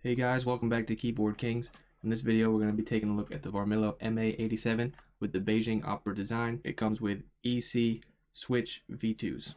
Hey guys, welcome back to Keyboard Kings. In this video we're going to be taking a look at the Varmilo MA87 with the Beijing Opera design. It comes with EC Switch V2s.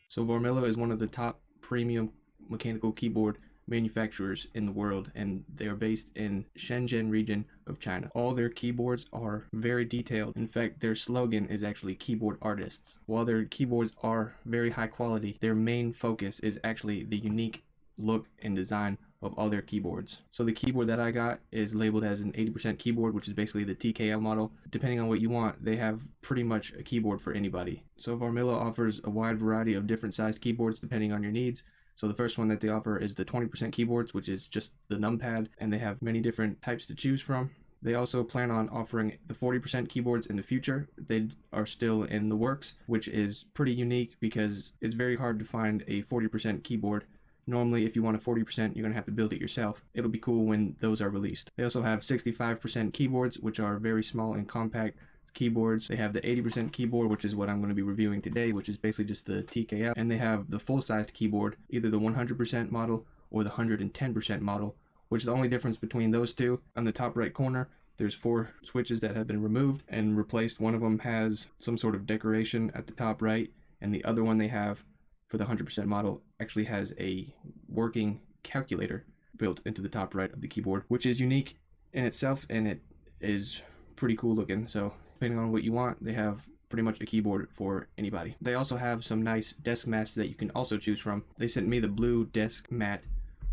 So Varmilo is one of the top premium mechanical keyboard manufacturers in the world, and they are based in Shenzhen region of China. All their keyboards are very detailed. In fact, their slogan is actually keyboard artists. While their keyboards are very high quality, their main focus is actually the unique look and design of all their keyboards. So the keyboard that I got is labeled as an 80% keyboard, which is basically the TKL model. Depending on what you want, they have pretty much a keyboard for anybody. So Varmilo offers a wide variety of different sized keyboards depending on your needs. So the first one that they offer is the 20% keyboards, which is just the numpad, and they have many different types to choose from. They also plan on offering the 40% keyboards in the future. They are still in the works, which is pretty unique because it's very hard to find a 40% keyboard. Normally, if you want a 40%, you're going to have to build it yourself. It'll be cool when those are released. They also have 65% keyboards, which are very small and compact keyboards. They have the 80% keyboard, which is what I'm going to be reviewing today, which is basically just the TKL. And they have the full-sized keyboard, either the 100% model or the 110% model, which is the only difference between those two. On the top right corner, there's 4 switches that have been removed and replaced. One of them has some sort of decoration at the top right, and the other one they have for the 100% model actually has a working calculator built into the top right of the keyboard, which is unique in itself, and it is pretty cool looking. So depending on what you want, they have pretty much a keyboard for anybody. They also have some nice desk mats that you can also choose from. They sent me the blue desk mat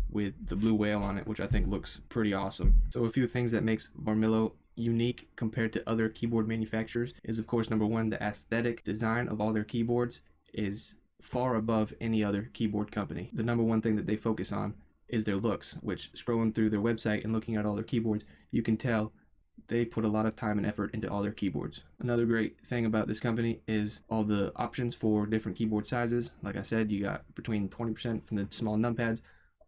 with the blue whale on it, which I think looks pretty awesome. So a few things that makes Varmilo unique compared to other keyboard manufacturers is, of course, number one, the aesthetic design of all their keyboards is far above any other keyboard company. The number one thing that they focus on is their looks, which, scrolling through their website and looking at all their keyboards, you can tell they put a lot of time and effort into all their keyboards. Another great thing about this company is all the options for different keyboard sizes. Like I said, you got between 20% from the small numpads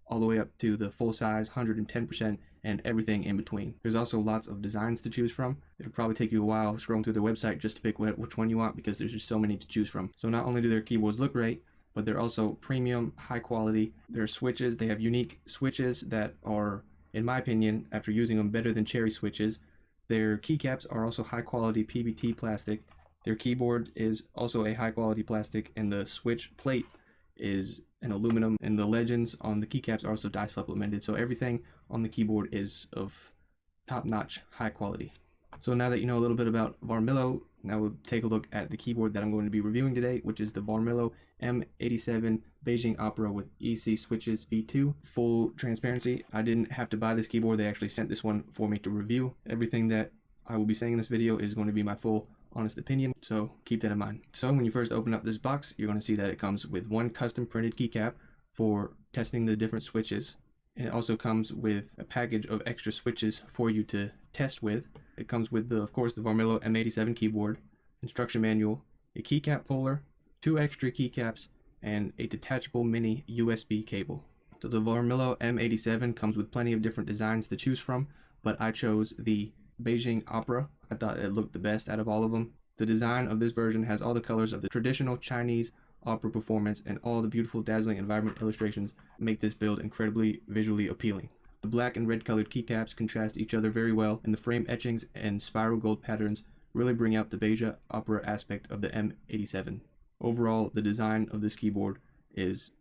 all the way up to the full size 110% and everything in between. There's also lots of designs to choose from. It'll probably take you a while scrolling through their website just to pick which one you want, because there's just so many to choose from. So not only do their keyboards look great, but they're also premium, high quality. Their switches, they have unique switches that are, in my opinion, after using them, better than cherry switches. Their keycaps are also high quality PBT plastic. Their keyboard is also a high quality plastic, and the switch plate is an aluminum, and the legends on the keycaps are also dye supplemented. So everything on the keyboard is of top-notch high quality. So now that you know a little bit about Varmilo, now we'll take a look at the keyboard that I'm going to be reviewing today, which is the Varmilo MA87 Beijing Opera with EC Switches V2. Full transparency, I didn't have to buy this keyboard. They actually sent this one for me to review. Everything that I will be saying in this video is going to be my full honest opinion, so keep that in mind. So when you first open up this box, you're going to see that it comes with one custom printed keycap for testing the different switches. And it also comes with a package of extra switches for you to test with. It comes with, of course, the Varmilo MA87 keyboard, instruction manual, a keycap puller, 2 extra keycaps, and a detachable mini USB cable. So the Varmilo MA87 comes with plenty of different designs to choose from, but I chose the Beijing Opera. I thought it looked the best out of all of them. The design of this version has all the colors of the traditional Chinese opera performance, and all the beautiful, dazzling, and vibrant illustrations make this build incredibly visually appealing. The black and red colored keycaps contrast each other very well, and the frame etchings and spiral gold patterns really bring out the Beijing Opera aspect of the M87. Overall, the design of this keyboard is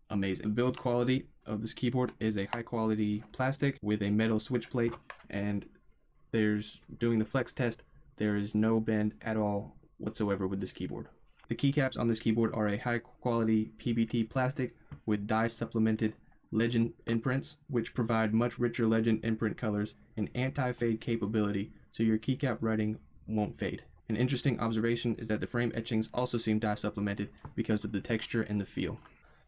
amazing. The build quality of this keyboard is a high quality plastic with a metal switch plate, and doing the flex test, there is no bend at all whatsoever with this keyboard. The keycaps on this keyboard are a high quality PBT plastic with dye supplemented legend imprints, which provide much richer legend imprint colors and anti-fade capability, so your keycap writing won't fade. An interesting observation is that the frame etchings also seem dye supplemented because of the texture and the feel.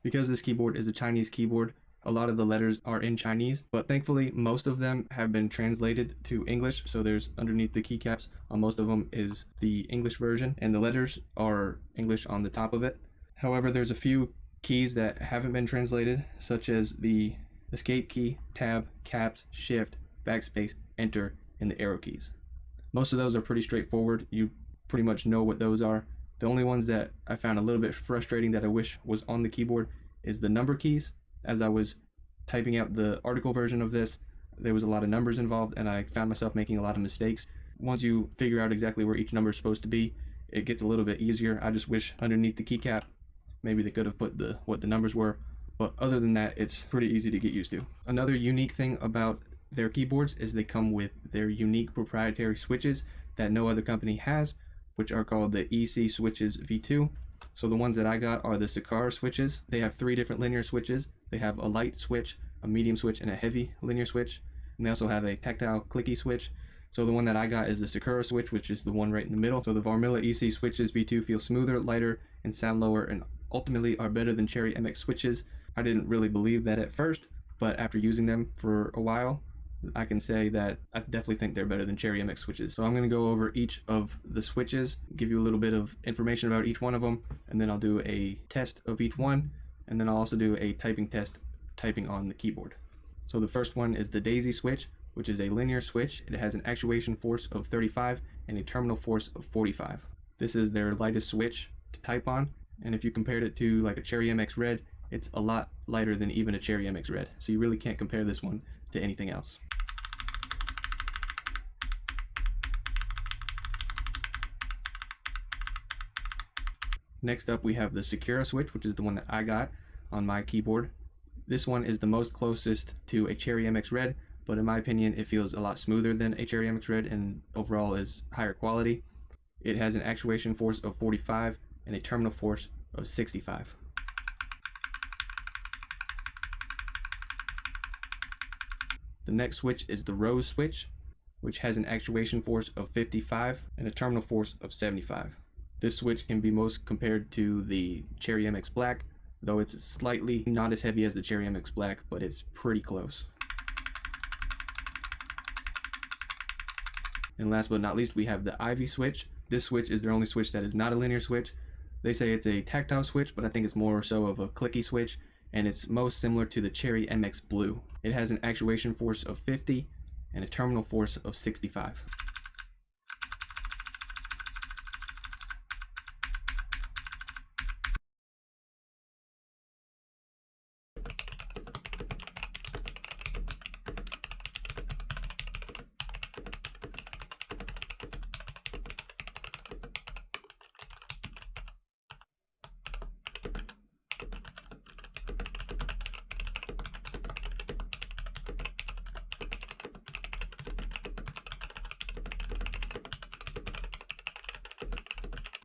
Because this keyboard is a Chinese keyboard, a lot of the letters are in Chinese, but thankfully most of them have been translated to English. So there's, underneath the keycaps on most of them, is the English version, and the letters are English on the top of it. However, there's a few keys that haven't been translated, such as the escape key, tab, caps, shift, backspace, enter, and the arrow keys. Most of those are pretty straightforward. You pretty much know what those are. The only ones that I found a little bit frustrating that I wish was on the keyboard is the number keys. As I was typing out the article version of this, there was a lot of numbers involved, and I found myself making a lot of mistakes. Once you figure out exactly where each number is supposed to be, it gets a little bit easier. I just wish underneath the keycap, maybe they could have put what the numbers were, but other than that, it's pretty easy to get used to. Another unique thing about their keyboards is they come with their unique proprietary switches that no other company has, which are called the EC Switches V2. So the ones that I got are the Sakura switches. They have 3 different linear switches. They have a light switch, a medium switch, and a heavy linear switch. And they also have a tactile clicky switch. So the one that I got is the Sakura switch, which is the one right in the middle. So the Varmilo EC Switches V2 feel smoother, lighter, and sound lower, and ultimately are better than Cherry MX switches. I didn't really believe that at first, but after using them for a while, I can say that I definitely think they're better than Cherry MX switches. So I'm going to go over each of the switches, give you a little bit of information about each one of them, and then I'll do a test of each one, and then I'll also do a typing test, typing on the keyboard. So the first one is the Daisy switch, which is a linear switch. It has an actuation force of 35 and a terminal force of 45. This is their lightest switch to type on, and if you compared it to like a Cherry MX Red, it's a lot lighter than even a Cherry MX Red. So you really can't compare this one to anything else. Next up we have the Sakura switch, which is the one that I got on my keyboard. This one is the most closest to a Cherry MX Red, but in my opinion it feels a lot smoother than a Cherry MX Red and overall is higher quality. It has an actuation force of 45 and a terminal force of 65. The next switch is the Rose switch, which has an actuation force of 55 and a terminal force of 75. This switch can be most compared to the Cherry MX Black, though it's slightly not as heavy as the Cherry MX Black, but it's pretty close. And last but not least, we have the Ivy switch. This switch is their only switch that is not a linear switch. They say it's a tactile switch, but I think it's more so of a clicky switch, and it's most similar to the Cherry MX Blue. It has an actuation force of 50 and a terminal force of 65.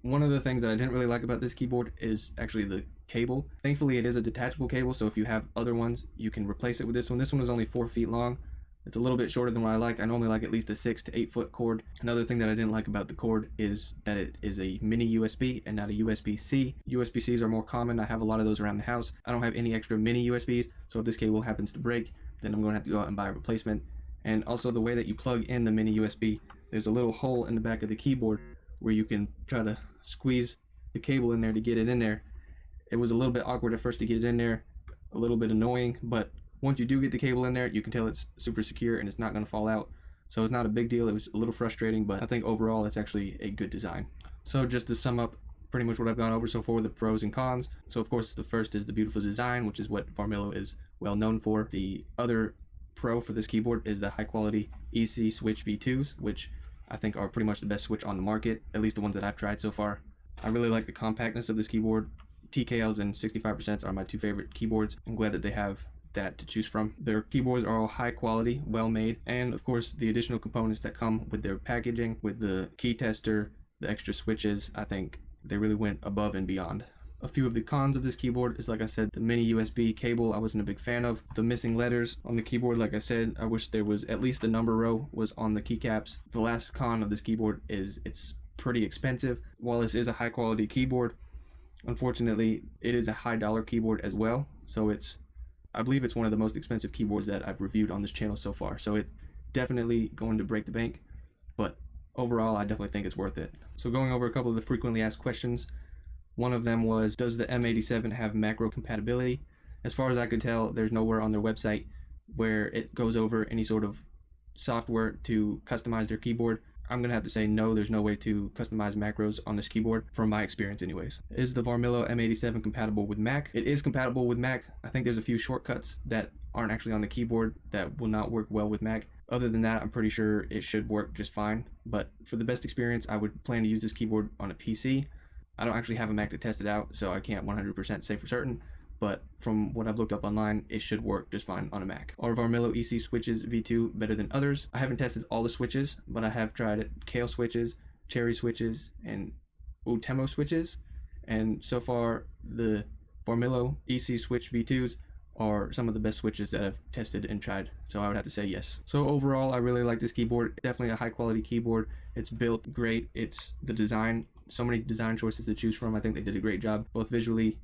One of the things that I didn't really like about this keyboard is actually the cable. Thankfully it is a detachable cable, so if you have other ones you can replace it with this one. This one was only 4 feet long. It's a little bit shorter than what I like. I normally like at least a 6 to 8 foot cord. Another thing that I didn't like about the cord is that it is a mini USB and not a USB-C. USB-Cs are more common. I have a lot of those around the house. I don't have any extra mini USBs, so if this cable happens to break, then I'm going to have to go out and buy a replacement. And also the way that you plug in the mini USB, there's a little hole in the back of the keyboard where you can try to squeeze the cable in there to get it in there. It was a little bit awkward at first to get it in there, a little bit annoying, but once you do get the cable in there, you can tell it's super secure and it's not going to fall out. So it's not a big deal. It was a little frustrating, but I think overall it's actually a good design. So just to sum up pretty much what I've gone over so far, the pros and cons. So of course the first is the beautiful design, which is what Varmilo is well known for. The other pro for this keyboard is the high quality EC Switch V2s, which I think are pretty much the best switch on the market, at least the ones that I've tried so far. I really like the compactness of this keyboard. TKLs and 65% are my 2 favorite keyboards. I'm glad that they have that to choose from. Their keyboards are all high quality, well made, and of course the additional components that come with their packaging, with the key tester, the extra switches, I think they really went above and beyond. A few of the cons of this keyboard is, like I said, the mini USB cable I wasn't a big fan of. The missing letters on the keyboard, like I said, I wish there was at least the number row was on the keycaps. The last con of this keyboard is it's pretty expensive. While this is a high quality keyboard, unfortunately it is a high dollar keyboard as well. So I believe it's one of the most expensive keyboards that I've reviewed on this channel so far. So it's definitely going to break the bank, but overall I definitely think it's worth it. So going over a couple of the frequently asked questions. One of them was, does the M87 have macro compatibility? As far as I could tell, there's nowhere on their website where it goes over any sort of software to customize their keyboard. I'm gonna have to say no, there's no way to customize macros on this keyboard from my experience anyways. Is the Varmilo MA87 compatible with Mac? It is compatible with Mac. I think there's a few shortcuts that aren't actually on the keyboard that will not work well with Mac. Other than that, I'm pretty sure it should work just fine. But for the best experience, I would plan to use this keyboard on a PC. I don't actually have a Mac to test it out, so I can't 100% say for certain. But from what I've looked up online, it should work just fine on a Mac. Are Varmilo EC Switches V2 better than others? I haven't tested all the switches, but I have tried Kale switches, Cherry switches, and Utemo switches. And so far, the Varmilo EC Switch V2s are some of the best switches that I've tested and tried, so I would have to say yes. So overall, I really like this keyboard. Definitely a high quality keyboard. It's built great. It's the design, so many design choices to choose from. I think they did a great job, both visually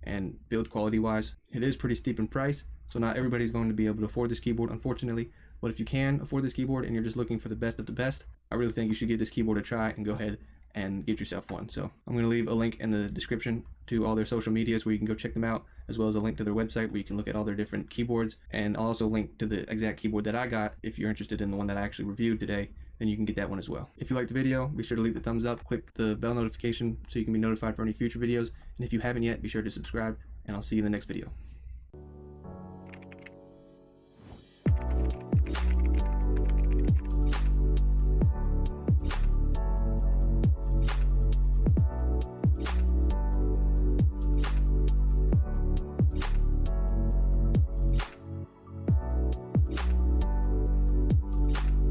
and build quality wise. It is pretty steep in price, so not everybody's going to be able to afford this keyboard, unfortunately. But if you can afford this keyboard and you're just looking for the best of the best, I really think you should give this keyboard a try and go ahead and get yourself one. So I'm going to leave a link in the description to all their social medias where you can go check them out, as well as a link to their website where you can look at all their different keyboards, and I'll also link to the exact keyboard that I got. If you're interested in the one that I actually reviewed today, then you can get that one as well. If you liked the video, be sure to leave the thumbs up, click the bell notification so you can be notified for any future videos, and if you haven't yet, be sure to subscribe, and I'll see you in the next video.